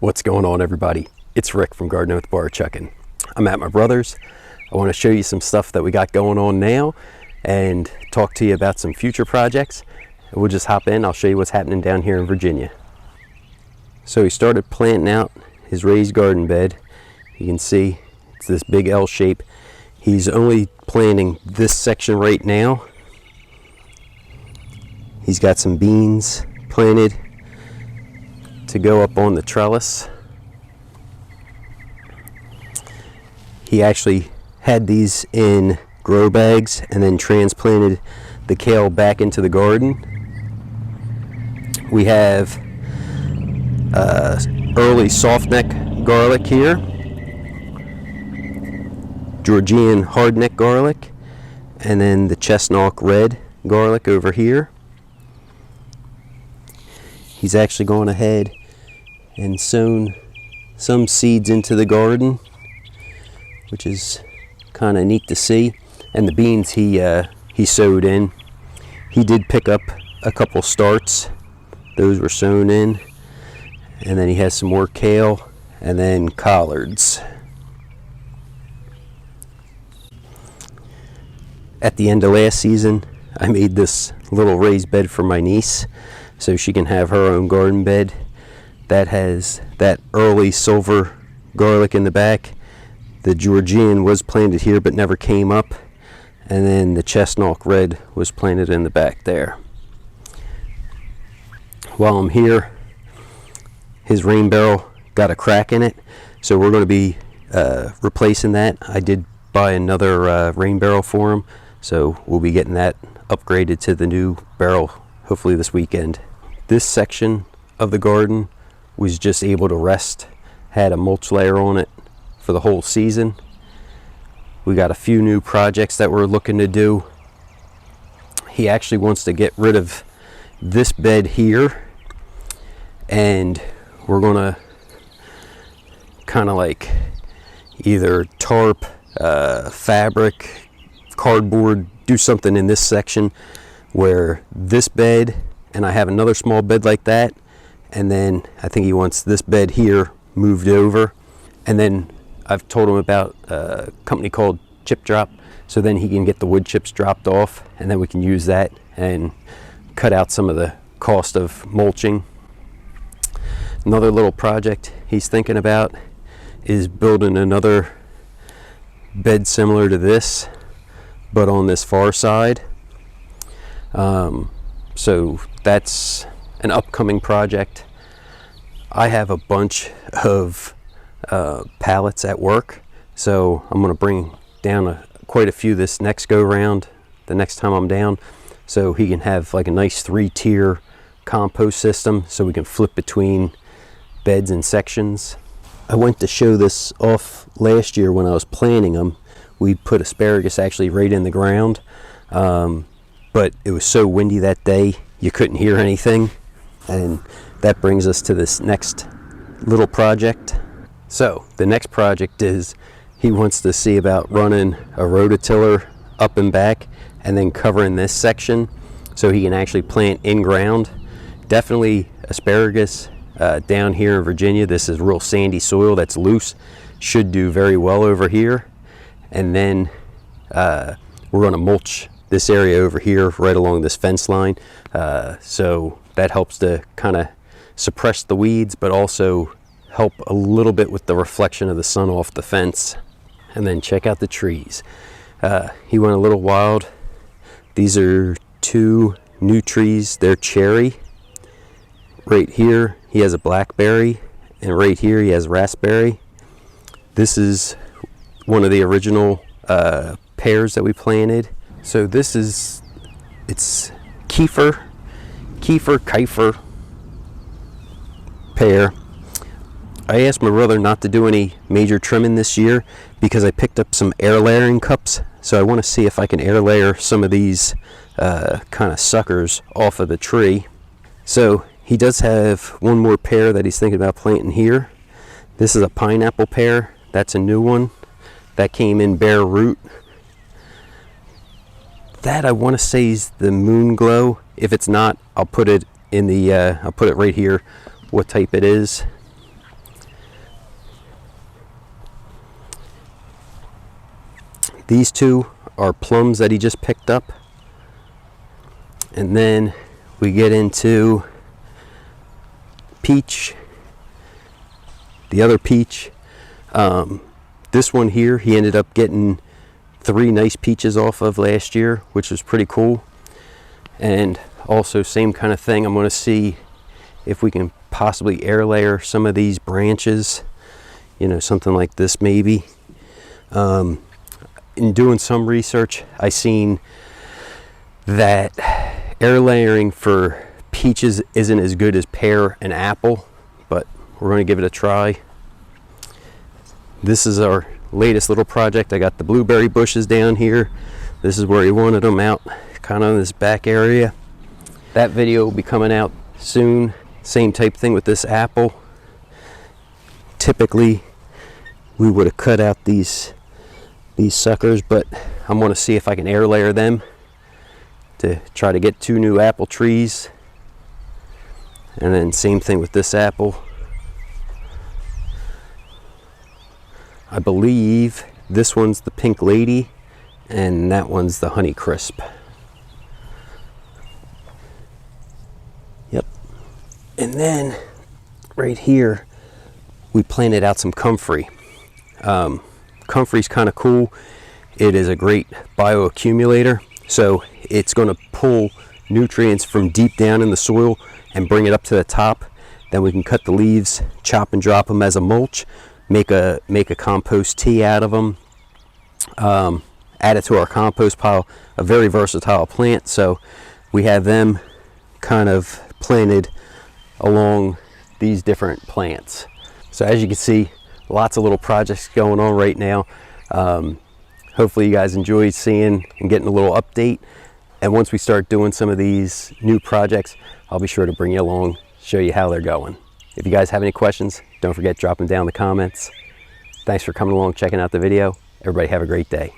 What's going on, everybody? It's Rick from Gardening with Barchuckin. I'm at my brother's. I want to show you some stuff that we got going on now and talk to you about some future projects. We'll just hop in. I'll show you what's happening down here in Virginia. So he started planting out his raised garden bed. You can see it's this big L shape. He's only planting this section right now. He's got some beans planted to go up on the trellis. He actually had these in grow bags and then transplanted the kale back into the garden. We have early softneck garlic here, Georgian hardneck garlic, and then the chestnut red garlic over here. He's actually gone ahead and sown some seeds into the garden, which is kind of neat to see. And the beans he sowed in. He did pick up a couple starts. Those were sown in. And then he has some more kale and then collards. At the end of last season, I made this little raised bed for my niece so she can have her own garden bed. That has that early silver garlic in the back. The Georgian was planted here but never came up. And then the chestnut red was planted in the back there. While I'm here, his rain barrel got a crack in it, so we're going to be replacing that. I did buy another rain barrel for him, so we'll be getting that upgraded to the new barrel hopefully this weekend. This section of the garden was just able to rest, had a mulch layer on it for the whole season. We got a few new projects that we're looking to do. He actually wants to get rid of this bed here, and we're gonna kind of like either tarp, fabric, cardboard, do something in this section where this bed, and I have another small bed like that, and then I think he wants this bed here moved over. And then I've told him about a company called Chip Drop, so then he can get the wood chips dropped off, and then we can use that and cut out some of the cost of mulching. Another little project he's thinking about is building another bed similar to this, but on this far side. So that's an upcoming project. I have a bunch of pallets at work, so I'm going to bring down quite a few this next go round, the next time I'm down, so he can have like a nice 3-tier compost system so we can flip between beds and sections. I went to show this off last year when I was planting them. We put asparagus actually right in the ground, but it was so windy that day you couldn't hear anything, and that brings us to this next little project. So the next project is he wants to see about running a rototiller up and back and then covering this section so he can actually plant in ground. Definitely asparagus down here in Virginia. This is real sandy soil that's loose, should do very well over here. And then we're going to mulch this area over here right along this fence line, so that helps to kind of suppress the weeds but also help a little bit with the reflection of the sun off the fence. And then check out the trees. He went a little wild. These are 2 new trees. They're cherry. Right here he has a blackberry, and right here he has raspberry. This is one of the original pears that we planted. So this is, it's Kiefer pear. I asked my brother not to do any major trimming this year because I picked up some air layering cups, so I want to see if I can air layer some of these kind of suckers off of the tree. So he does have one more pear that he's thinking about planting here. This is a pineapple pear. That's a new one that came in bare root. That I want to say is the Moon Glow. If it's not, I'll put it in the I'll put it right here what type it is. These two are plums that he just picked up. And then we get into peach, the other peach. This one here, he ended up getting 3 nice peaches off of last year, which was pretty cool. And also same kind of thing, I'm going to see if we can possibly air layer some of these branches, you know, something like this maybe. In doing some research, I seen that air layering for peaches isn't as good as pear and apple, but we're going to give it a try. This is our latest little project. I got the blueberry bushes down here. This is where he wanted them out, kind of in this back area. That video will be coming out soon. Same type thing with this apple. Typically we would have cut out these suckers, but I'm going to see if I can air layer them to try to get 2 new apple trees. And then same thing with this apple. I believe this one's the Pink Lady and that one's the Honey Crisp. Yep. And then right here we planted out some comfrey. Comfrey's kind of cool. It is a great bioaccumulator, so it's going to pull nutrients from deep down in the soil and bring it up to the top. Then we can cut the leaves, chop and drop them as a mulch, make a compost tea out of them, add it to our compost pile. A very versatile plant, so we have them kind of planted along these different plants. So as you can see, lots of little projects going on right now. Hopefully you guys enjoyed seeing and getting a little update. And once we start doing some of these new projects, I'll be sure to bring you along, show you how they're going. If you guys have any questions, don't forget to drop them down in the comments. Thanks for coming along, checking out the video. Everybody have a great day.